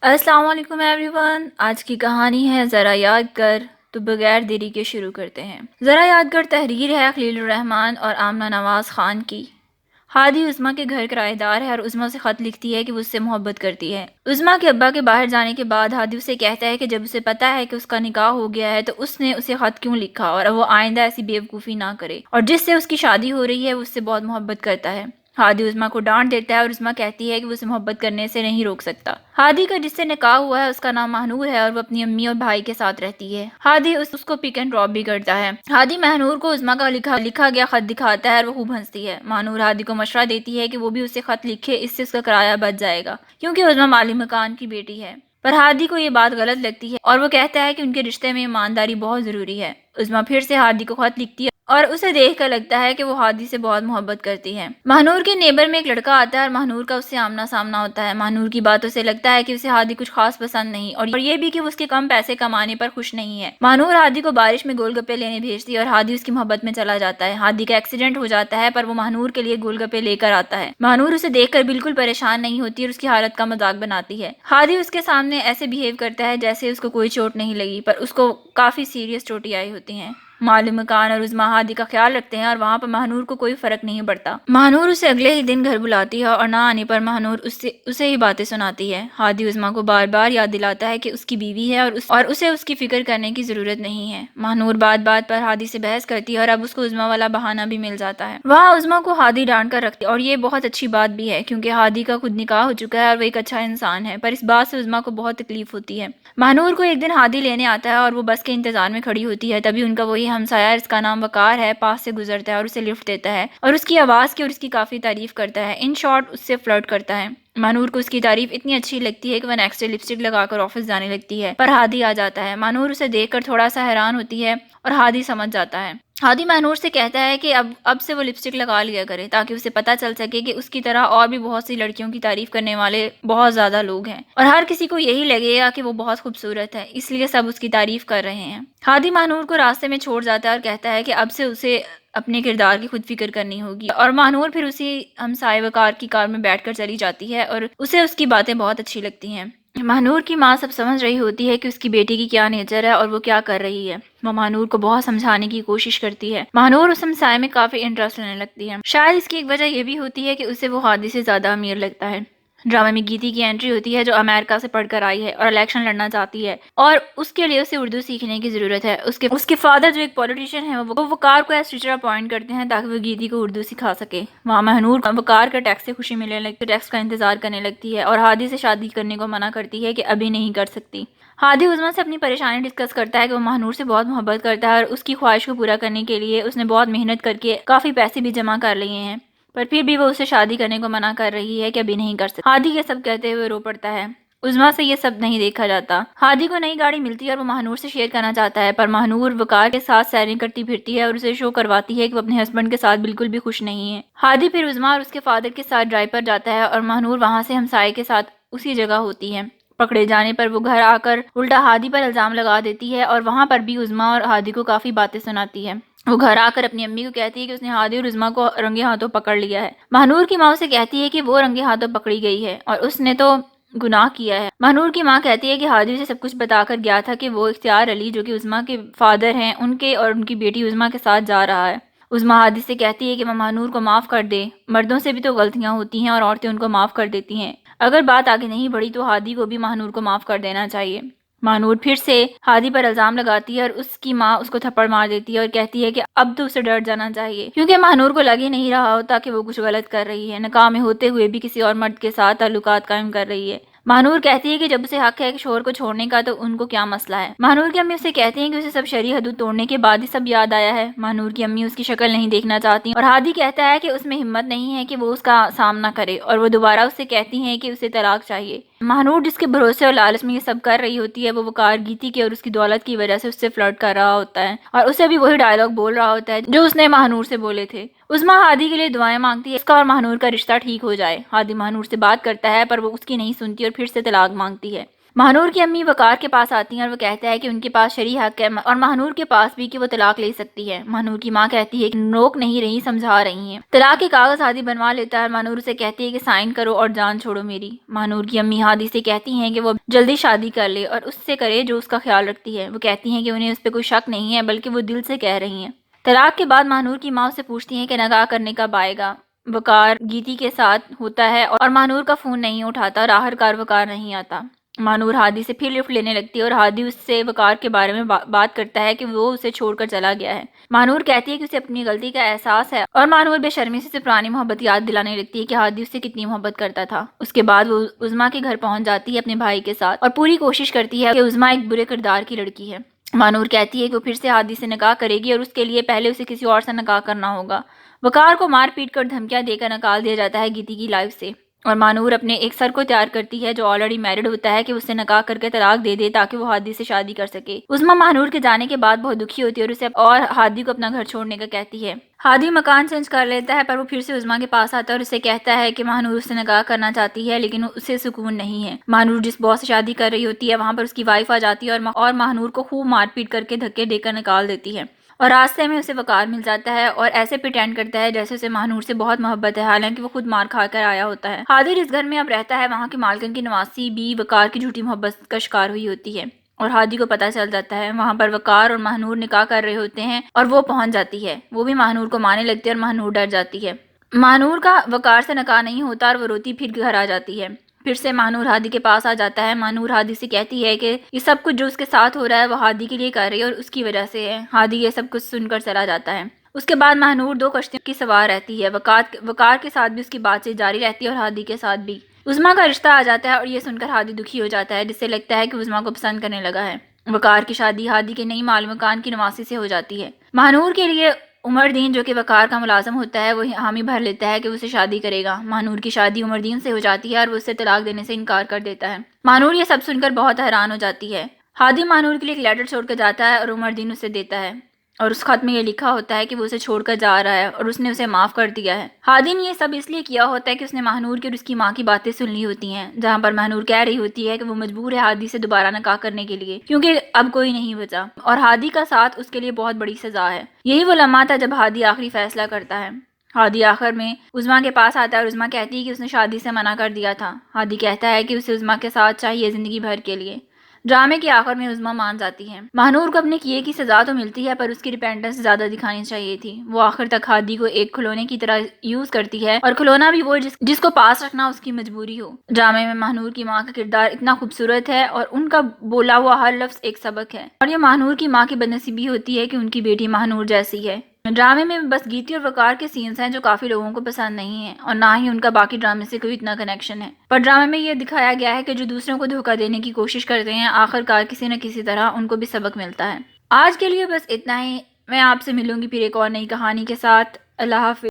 السلام علیکم every one, آج کی کہانی ہے ذرا یاد کر۔ تو بغیر دیری کے شروع کرتے ہیں۔ ذرا یاد کر تحریر ہے خلیل الرحمن اور آمنہ نواز خان کی۔ ہادی عظمیٰ کے گھر کرایہ دار ہے اور عظمیٰ سے خط لکھتی ہے کہ وہ اس سے محبت کرتی ہے۔ عظمیٰ کے ابا کے باہر جانے کے بعد ہادی اسے کہتا ہے کہ جب اسے پتہ ہے کہ اس کا نکاح ہو گیا ہے تو اس نے اسے خط کیوں لکھا اور اب وہ آئندہ ایسی بیوقوفی نہ کرے، اور جس سے اس کی شادی ہو رہی ہے وہ اس سے بہت محبت کرتا ہے۔ ہادی عظمیٰ کو ڈانٹ دیتا ہے اور عظمیٰ کہتی ہے کہ وہ اسے محبت کرنے سے نہیں روک سکتا۔ ہادی کا جس سے نکاح ہوا ہے اس کا نام مہنور ہے اور وہ اپنی امی اور بھائی کے ساتھ رہتی ہے۔ ہادی اس کو پک اینڈ ڈراپ بھی کرتا ہے۔ ہادی مہنور کو عظمیٰ کا لکھا گیا خط دکھاتا ہے اور وہ خوب ہنستی ہے۔ مہنور ہادی کو مشورہ دیتی ہے کہ وہ بھی اسے خط لکھے، اس سے اس کا کرایہ بچ جائے گا کیونکہ عظمیٰ مالی مکان کی بیٹی ہے۔ پر ہادی کو یہ بات غلط لگتی ہے اور وہ کہتا ہے کہ ان کے رشتے میں ایمانداری بہت ضروری ہے۔ عظمیٰ پھر سے ہادی کو خط لکھتی ہے اور اسے دیکھ کر لگتا ہے کہ وہ ہادی سے بہت محبت کرتی ہے۔ مہنور کے نیبر میں ایک لڑکا آتا ہے اور مہنور کا اس سے آمنا سامنا ہوتا ہے۔ مہنور کی باتوں سے لگتا ہے کہ اسے ہادی کچھ خاص پسند نہیں، اور یہ بھی کہ وہ اس کے کم پیسے کمانے پر خوش نہیں ہے۔ مہنور ہادی کو بارش میں گول گپے لینے بھیجتی ہے اور ہادی اس کی محبت میں چلا جاتا ہے۔ ہادی کا ایکسیڈنٹ ہو جاتا ہے پر وہ مہنور کے لیے گول گپے لے کر آتا ہے۔ مہنور اسے دیکھ کر بالکل پریشان نہیں ہوتی اور اس کی حالت کا مذاق بناتی ہے۔ ہادی اس کے سامنے ایسے بہیو کرتا ہے جیسے اس کو کوئی چوٹ نہیں لگی، پر اس کو کافی سیریس چوٹیں آئی ہوتی ہیں۔ مالی مکان اور عظمیٰ ہادی کا خیال رکھتے ہیں اور وہاں پر مہنور کو کوئی فرق نہیں پڑتا۔ مہنور اسے اگلے ہی دن گھر بلاتی ہے اور نہ آنے پر مہنور اسے ہی باتیں سناتی ہے۔ ہادی عظمیٰ کو بار بار یاد دلاتا ہے کہ اس کی بیوی ہے اور اسے اس کی فکر کرنے کی ضرورت نہیں ہے۔ مہنور بات بات پر ہادی سے بحث کرتی ہے اور اب اس کو عظمیٰ والا بہانہ بھی مل جاتا ہے۔ وہاں عظمیٰ کو ہادی ڈانٹ کر رکھتی ہے اور یہ بہت اچھی بات بھی ہے کیونکہ ہادی کا خود نکاح ہو چکا ہے اور وہ ایک اچھا انسان ہے، پر اس بات سے عظمیٰ کو بہت تکلیف ہوتی ہے۔ مہنور کو ایک دن ہادی لینے آتا ہے اور وہ بس کے انتظار میں کھڑی ہوتی ہے، تبھی ان کا وہی ہمسایہ اس کا نام وقار ہے پاس سے گزرتا ہے اور اسے لفٹ دیتا ہے اور اس کی آواز کی اور اس کی کافی تعریف کرتا ہے۔ ان شارٹ اس سے فلرٹ کرتا ہے۔ مہنور کو اس کی تعریف اتنی اچھی لگتی ہے کہ وہ نیکسٹ ڈے لپسٹک لگا کر آفس جانے لگتی ہے، پر ہادی آ جاتا ہے۔ مہنور اسے دیکھ کر تھوڑا سا حیران ہوتی ہے اور ہادی سمجھ جاتا ہے۔ ہادی مہنور سے کہتا ہے کہ اب سے وہ لپسٹک لگا لیا کرے تاکہ اسے پتہ چل سکے کہ اس کی طرح اور بھی بہت سی لڑکیوں کی تعریف کرنے والے بہت زیادہ لوگ ہیں اور ہر کسی کو یہی لگے گا کہ وہ بہت خوبصورت ہے، اس لیے سب اس کی تعریف کر رہے ہیں۔ ہادی مہنور کو راستے میں چھوڑ جاتا ہے اور کہتا ہے کہ اب سے اسے اپنے کردار کی خود فکر کرنی ہوگی، اور مہنور پھر اسی ہمسائے وقار کی کار میں بیٹھ کر چلی جاتی ہے اور اسے اس کی باتیں بہت اچھی لگتی ہیں۔ مہنور کی ماں سب سمجھ رہی ہوتی ہے کہ اس کی بیٹی کی کیا نیچر ہے اور وہ کیا کر رہی ہے۔ وہ مہنور کو بہت سمجھانے کی کوشش کرتی ہے۔ مہنور اس ہمسائے میں کافی انٹرسٹ لینے لگتی ہے۔ شاید اس کی ایک وجہ یہ بھی ہوتی ہے کہ اسے وہ ہادی سے زیادہ امیر لگتا ہے۔ ڈرامے میں گیتی کی انٹری ہوتی ہے جو امریکہ سے پڑھ کر آئی ہے اور الیکشن لڑنا چاہتی ہے، اور اس کے لیے اسے اردو سیکھنے کی ضرورت ہے۔ اس کے فادر جو ایک پولیٹیشین ہے وہ وقار کو ایز ٹیچر اپوائنٹ کرتے ہیں تاکہ وہ گیتی کو اردو سکھا سکے۔ وہاں مہنور وقار کا ٹیکس سے خوشی ملنے لگتی ہے، ٹیکس کا انتظار کرنے لگتی ہے اور ہادی سے شادی کرنے کو منع کرتی ہے کہ ابھی نہیں کر سکتی۔ ہادی عظمیٰ سے اپنی پریشانی ڈسکس کرتا ہے کہ وہ مہنور سے بہت محبت کرتا ہے اور اس کی خواہش کو پورا کرنے کے لیے اس نے بہت محنت کر کے کافی پیسے بھی جمع کر لیے ہیں، پر پھر بھی وہ اسے شادی کرنے کو منع کر رہی ہے کہ ابھی نہیں کر سکتی۔ ہادی یہ سب کہتے ہوئے رو پڑتا ہے۔ عظمیٰ سے یہ سب نہیں دیکھا جاتا۔ ہادی کو نئی گاڑی ملتی ہے اور وہ مہنور سے شیئر کرنا چاہتا ہے، پر مہنور وقار کے ساتھ سیرنگ کرتی پھرتی ہے اور اسے شو کرواتی ہے کہ وہ اپنے ہسبینڈ کے ساتھ بالکل بھی خوش نہیں ہے۔ ہادی پھر عظمیٰ اور اس کے فادر کے ساتھ ڈرائیو پر جاتا ہے اور مہنور وہاں سے ہمسائے کے ساتھ اسی جگہ ہوتی ہے۔ پکڑے جانے پر وہ گھر آ کر الٹا ہادی پر الزام لگا دیتی ہے اور وہاں پر بھی عظمیٰ اور ہادی کو کافی باتیں سناتی ہے۔ وہ گھر آ کر اپنی امی کو کہتی ہے کہ اس نے ہادی اور عظمیٰ کو رنگے ہاتھوں پکڑ لیا ہے۔ مہنور کی ماں اسے کہتی ہے کہ وہ رنگے ہاتھوں پکڑی گئی ہے اور اس نے تو گناہ کیا ہے۔ مہنور کی ماں کہتی ہے کہ ہادی اسے سب کچھ بتا کر گیا تھا کہ وہ اختیار علی جو کہ عظمیٰ کے فادر ہیں ان کے اور ان کی بیٹی عظمیٰ کے ساتھ جا رہا ہے۔ عظمیٰ ہادی سے کہتی ہے کہ وہ مہنور کو معاف کر دے، مردوں سے بھی تو غلطیاں ہوتی ہیں اور عورتیں ان کو معاف کر دیتی ہیں، اگر بات آگے نہیں بڑھی تو ہادی کو بھی مہنور کو معاف کر دینا چاہیے۔ مہنور پھر سے ہادی پر الزام لگاتی ہے اور اس کی ماں اس کو تھپڑ مار دیتی ہے اور کہتی ہے کہ اب تو اسے ڈر جانا چاہیے کیونکہ مہنور کو لگ ہی نہیں رہا ہوتا کہ وہ کچھ غلط کر رہی ہے، نکاح میں ہوتے ہوئے بھی کسی اور مرد کے ساتھ تعلقات قائم کر رہی ہے۔ مہنور کہتی ہے کہ جب اسے حق ہے کہ شوہر کو چھوڑنے کا تو ان کو کیا مسئلہ ہے۔ مہنور کی امی اسے کہتی ہیں کہ اسے سب شرعی حدود توڑنے کے بعد ہی سب یاد آیا ہے۔ مہنور کی امی اس کی شکل نہیں دیکھنا چاہتی اور ہادی کہتا ہے کہ اس میں ہمت نہیں ہے کہ وہ اس کا سامنا کرے، اور وہ دوبارہ اس سے کہتی ہیں کہ اسے طلاق چاہیے۔ مہنور جس کے بھروسے اور لالچ میں یہ سب کر رہی ہوتی ہے وہ وقار گیتی کے اور اس کی دولت کی وجہ سے اس سے فلرٹ کر رہا ہوتا ہے اور اسے بھی وہی ڈائلاگ بول رہا ہوتا ہے جو اس نے مہنور سے بولے تھے۔ عظمیٰ ہادی کے لیے دعائیں مانگتی ہے اس کا اور مہنور کا رشتہ ٹھیک ہو جائے۔ ہادی مہنور سے بات کرتا ہے پر وہ اس کی نہیں سنتی اور پھر سے طلاق مانگتی ہے۔ مہنور کی امی وقار کے پاس آتی ہیں اور وہ کہتا ہے کہ ان کے پاس شرعی حق ہے اور مہنور کے پاس بھی کہ وہ طلاق لے سکتی ہے۔ مہنور کی ماں کہتی ہے کہ روک نہیں رہی، سمجھا رہی ہیں۔ طلاق کے کاغذ ہادی بنوا لیتا ہے۔ مہنور اسے کہتی ہے کہ سائن کرو اور جان چھوڑو میری۔ مہنور کی امی ہادی سے کہتی ہیں کہ وہ جلدی شادی کر لے اور اس سے کرے جو اس کا خیال رکھتی ہے۔ وہ کہتی ہیں کہ انہیں اس پہ کوئی شک نہیں ہے بلکہ وہ دل سے کہہ رہی ہیں۔ طلاق کے بعد مہنور کی ماں اسے پوچھتی ہیں کہ نکاح کرنے کب آئے گا۔ وقار گیتی کے ساتھ ہوتا ہے اور مہنور کا فون نہیں اٹھاتا اور آخرکار وقار نہیں آتا۔ مہنور ہادی سے پھر لفٹ لینے لگتی ہے اور ہادی اس سے وقار کے بارے میں بات کرتا ہے کہ وہ اسے چھوڑ کر چلا گیا ہے۔ مہنور کہتی ہے کہ اسے اپنی غلطی کا احساس ہے اور مہنور بے شرمی سے پرانی محبت یاد دلانے لگتی ہے کہ ہادی اس سے کتنی محبت کرتا تھا۔ اس کے بعد وہ عظمیٰ کے گھر پہنچ جاتی ہے اپنے بھائی کے ساتھ اور پوری کوشش کرتی ہے کہ عظمیٰ ایک برے کردار کی لڑکی ہے۔ مہنور کہتی ہے کہ وہ پھر سے ہادی سے نکاح کرے گی اور اس کے لیے پہلے اسے کسی اور سے نکاح کرنا ہوگا۔ وقار کو مار پیٹ کر دھمکیاں دے کر نکال دیا جاتا ہے گیتی کی لائف سے اور مہنور اپنے ایک سر کو تیار کرتی ہے جو آلریڈی میرڈ ہوتا ہے کہ اس سے نکاح کر کے طلاق دے دے تاکہ وہ ہادی سے شادی کر سکے۔ عظمیٰ مہنور کے جانے کے بعد بہت دکھی ہوتی ہے اور اسے اور ہادی کو اپنا گھر چھوڑنے کا کہتی ہے۔ ہادی مکان چینج کر لیتا ہے پر وہ پھر سے عظمیٰ کے پاس آتا ہے اور اسے کہتا ہے کہ مہنور اس سے نکاح کرنا چاہتی ہے لیکن اسے سکون نہیں ہے۔ مہنور جس باس سے شادی کر رہی ہوتی ہے وہاں پر اس کی وائف آ جاتی ہے اور مہنور کو خوب مار پیٹ کر کے دھکے دے کر نکال دیتی ہے اور راستے میں اسے وقار مل جاتا ہے اور ایسے پریٹینڈ کرتا ہے جیسے اسے مہنور سے بہت محبت ہے حالانکہ وہ خود مار کھا کر آیا ہوتا ہے۔ ہادی جس گھر میں اب رہتا ہے وہاں کی مالکن کی نواسی بھی وقار کی جھوٹی محبت کا شکار ہوئی ہوتی ہے اور ہادی کو پتہ چل جاتا ہے۔ وہاں پر وقار اور مہنور نکاح کر رہے ہوتے ہیں اور وہ پہنچ جاتی ہے۔ وہ بھی مہنور کو مارنے لگتی ہے اور مہنور ڈر جاتی ہے۔ مہنور کا وقار سے نکاح نہیں ہوتا اور وہ روتی پھر گھر آ جاتی ہے۔ پھر سے مہنور ہادی کے پاس آ جاتا ہے۔ مہنور ہادی سے کہتی ہے کہ یہ سب کچھ جو اس کے ساتھ ہو رہا ہے وہ ہادی کے لیے کر رہی ہے اور اس کی وجہ سے ہے۔ ہادی یہ سب کچھ سن کر چلا جاتا ہے۔ اس کے بعد مہنور 2 کشتیوں کی سوار رہتی ہے۔ وقار کے ساتھ بھی اس کی بات چیت جاری رہتی ہے اور ہادی کے ساتھ بھی۔ عظمیٰ کا رشتہ آ جاتا ہے اور یہ سن کر ہادی دکھی ہو جاتا ہے جس سے لگتا ہے کہ عظمیٰ کو پسند کرنے لگا ہے۔ وقار کی شادی ہادی کے نئی مال مکان کی نواسی سے ہو جاتی ہے۔ مہنور کے لیے عمر دین جو کہ وقار کا ملازم ہوتا ہے وہ حامی بھر لیتا ہے کہ وہ اسے شادی کرے گا۔ مہنور کی شادی عمر دین سے ہو جاتی ہے اور وہ اسے طلاق دینے سے انکار کر دیتا ہے۔ مہنور یہ سب سن کر بہت حیران ہو جاتی ہے۔ ہادی مہنور کے لیے ایک لیٹر چھوڑ کر جاتا ہے اور عمر دین اسے دیتا ہے اور اس خط میں یہ لکھا ہوتا ہے کہ وہ اسے چھوڑ کر جا رہا ہے اور اس نے اسے معاف کر دیا ہے۔ ہادی نے یہ سب اس لیے کیا ہوتا ہے کہ اس نے مہنور کی اور اس کی ماں کی باتیں سن لی ہوتی ہیں جہاں پر مہنور کہہ رہی ہوتی ہے کہ وہ مجبور ہے ہادی سے دوبارہ نکاح کرنے کے لیے کیونکہ اب کوئی نہیں بچا اور ہادی کا ساتھ اس کے لیے بہت بڑی سزا ہے۔ یہی وہ لمحہ تھا جب ہادی آخری فیصلہ کرتا ہے۔ ہادی آخر میں عظمیٰ کے پاس آتا ہے اور عظمیٰ کہتی ہے کہ اس نے شادی سے منع کر دیا تھا۔ ہادی کہتا ہے کہ اسے عظمیٰ کے ساتھ چاہیے زندگی بھر کے لیے۔ ڈرامے کے آخر میں عظمیٰ مان جاتی ہے۔ مہنور کو اپنے کیے کی سزا تو ملتی ہے پر اس کی ریپینٹنس زیادہ دکھانی چاہیے تھی۔ وہ آخر تک ہادی کو ایک کھلونے کی طرح یوز کرتی ہے اور کھلونا بھی وہ جس کو پاس رکھنا اس کی مجبوری ہو۔ ڈرامے میں مہنور کی ماں کا کردار اتنا خوبصورت ہے اور ان کا بولا ہوا ہر لفظ ایک سبق ہے اور یہ مہنور کی ماں کی بدنصیبی ہوتی ہے کہ ان کی بیٹی مہنور جیسی ہے۔ ڈرامے میں بس گیتی اور وقار کے سینز ہیں جو کافی لوگوں کو پسند نہیں ہیں اور نہ ہی ان کا باقی ڈرامے سے کوئی اتنا کنیکشن ہے۔ پر ڈرامے میں یہ دکھایا گیا ہے کہ جو دوسروں کو دھوکہ دینے کی کوشش کرتے ہیں آخرکار کسی نہ کسی طرح ان کو بھی سبق ملتا ہے۔ آج کے لیے بس اتنا ہی۔ میں آپ سے ملوں گی پھر ایک اور نئی کہانی کے ساتھ۔ اللہ حافظ۔